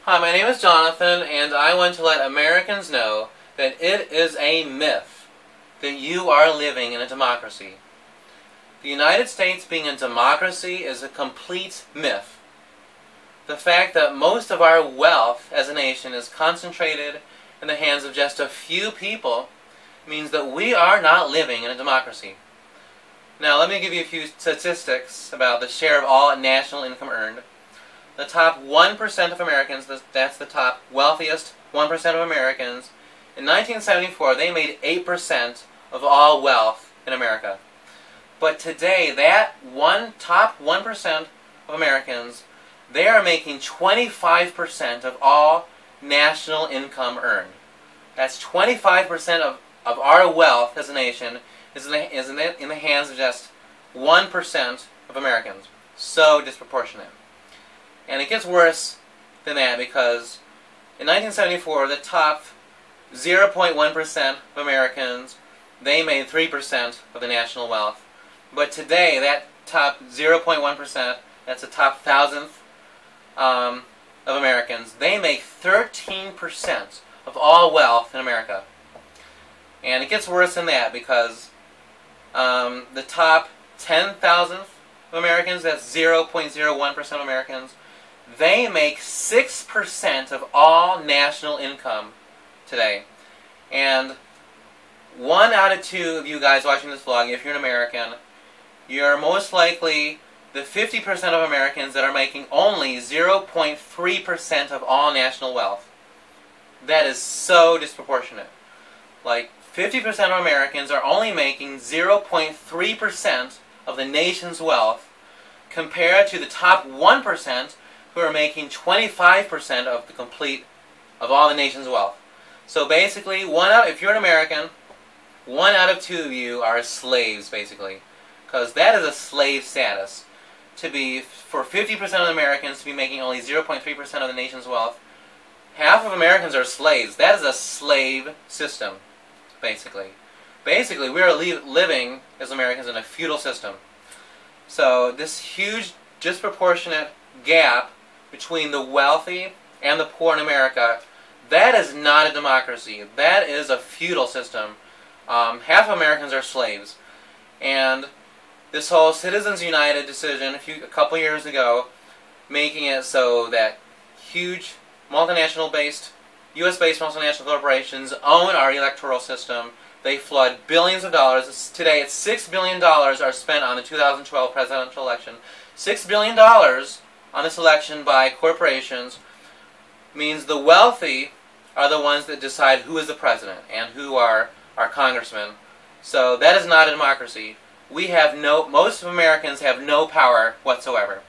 Hi, my name is Jonathan, and I want to let Americans know that it is a myth that you are living in a democracy. The United States being a democracy is a complete myth. The fact that most of our wealth as a nation is concentrated in the hands of just a few people means that we are not living in a democracy. Now, let me give you a few statistics about the share of all national income earned. The top 1% of Americans, that's the top wealthiest 1% of Americans, in 1974 they made 8% of all wealth in America. But today, that top 1% of Americans, they are making 25% of all national income earned. That's 25% of our wealth as a nation is in the hands of just 1% of Americans. So disproportionate. And it gets worse than that because in 1974, the top 0.1% of Americans, they made 3% of the national wealth. But today, that top 0.1%, that's the top thousandth of Americans, they make 13% of all wealth in America. And it gets worse than that because the top 10,000th of Americans, that's 0.01% of Americans, they make 6% of all national income today. And 1 out of 2 of you guys watching this vlog, if you're an American, you're most likely the 50% of Americans that are making only 0.3% of all national wealth. That is so disproportionate. Like, 50% of Americans are only making 0.3% of the nation's wealth compared to the top 1% who are making 25% of all the nation's wealth. So basically, if you're an American, 1 out of 2 of you are slaves, basically. Because that is a slave status. For 50% of Americans to be making only 0.3% of the nation's wealth, half of Americans are slaves. That is a slave system, basically. Basically, we are living as Americans in a feudal system. So this huge disproportionate gap between the wealthy and the poor in America, that is not a democracy. That is a feudal system. Half of Americans are slaves. And this whole Citizens United decision a couple years ago, making it so that huge multinational-based, U.S.-based multinational corporations own our electoral system. They flood billions of dollars. Today, it's $6 billion are spent on the 2012 presidential election. $6 billion on this election by corporations means the wealthy are the ones that decide who is the president and who are our congressmen. So that is not a democracy. Most Americans have no power whatsoever.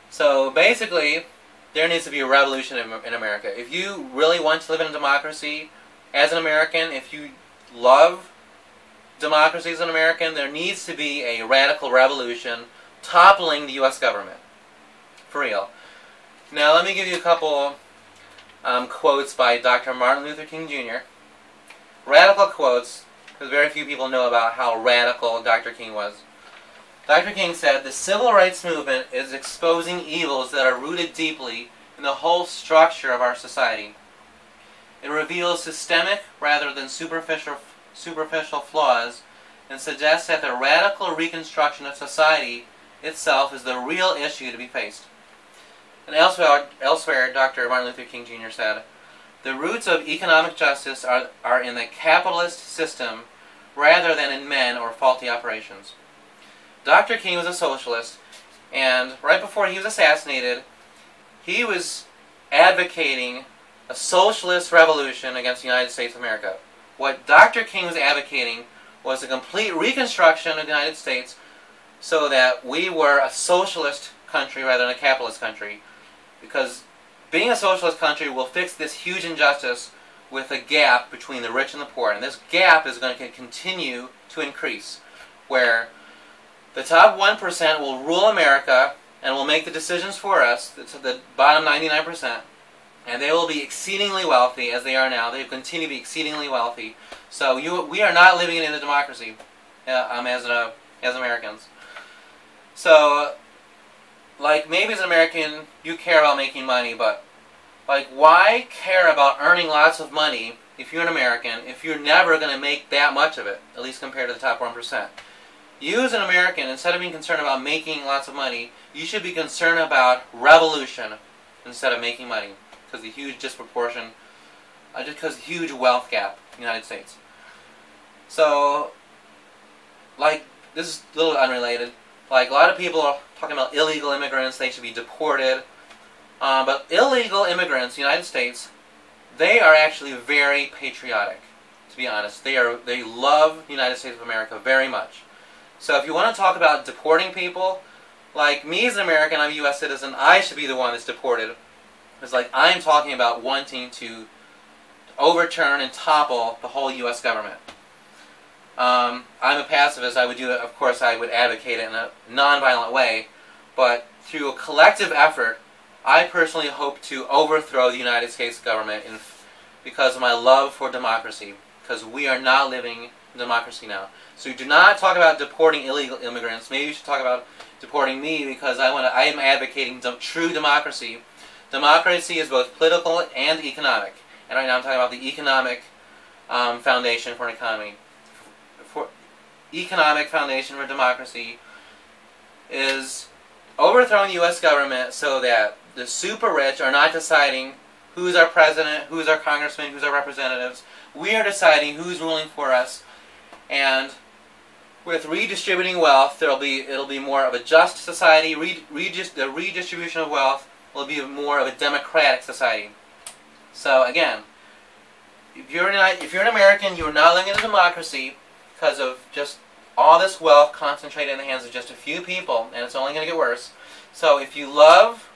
So basically, there needs to be a revolution in America. If you really want to live in a democracy, as an American, if you love democracy as an American, there needs to be a radical revolution toppling the U.S. government. For real. Now, let me give you a couple quotes by Dr. Martin Luther King Jr. Radical quotes, because very few people know about how radical Dr. King was. Dr. King said, "The civil rights movement is exposing evils that are rooted deeply in the whole structure of our society. It reveals systemic rather than superficial flaws and suggests that the radical reconstruction of society itself is the real issue to be faced." And elsewhere, Dr. Martin Luther King Jr. said, "The roots of economic justice are in the capitalist system rather than in men or faulty operations." Dr. King was a socialist, and right before he was assassinated, he was advocating a socialist revolution against the United States of America. What Dr. King was advocating was a complete reconstruction of the United States so that we were a socialist country rather than a capitalist country. Because being a socialist country will fix this huge injustice with a gap between the rich and the poor. And this gap is going to continue to increase, where the top 1% will rule America and will make the decisions for us, the bottom 99%, and they will be exceedingly wealthy as they are now. They will continue to be exceedingly wealthy. So we are not living in a democracy as Americans. So, like, maybe as an American you care about making money, but Like, why care about earning lots of money if you're an American if you're never going to make that much of it, at least compared to the top 1%? You as an American, instead of being concerned about making lots of money, you should be concerned about revolution instead of making money, because the huge disproportion, just because the huge wealth gap in the United States. So, like, this is a little unrelated. Like, a lot of people are talking about illegal immigrants, they should be deported. But illegal immigrants in the United States, they are actually very patriotic, to be honest. They love the United States of America very much. So if you want to talk about deporting people, like me as an American, I'm a U.S. citizen, I should be the one that's deported. It's like I'm talking about wanting to overturn and topple the whole U.S. government. I'm a pacifist. I would do it, of course, I would advocate it in a non-violent way. But through a collective effort, I personally hope to overthrow the United States government because of my love for democracy. Because we are not living in democracy now. So do not talk about deporting illegal immigrants. Maybe you should talk about deporting me because I am advocating true democracy. Democracy is both political and economic. And right now I'm talking about the economic foundation for an economy. Economic foundation for democracy is overthrowing the U.S. government so that the super rich are not deciding who's our president, who's our congressman, who's our representatives. We are deciding who's ruling for us, and with redistributing wealth, it'll be more of a just society. The redistribution of wealth will be more of a democratic society. So again, if you're an American, you are not living in a democracy because of just all this wealth concentrated in the hands of just a few people, and it's only going to get worse. So if you love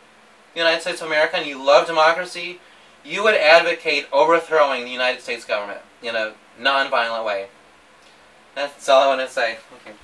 the United States of America and you love democracy, you would advocate overthrowing the United States government in a non-violent way. That's all I want to say. Okay.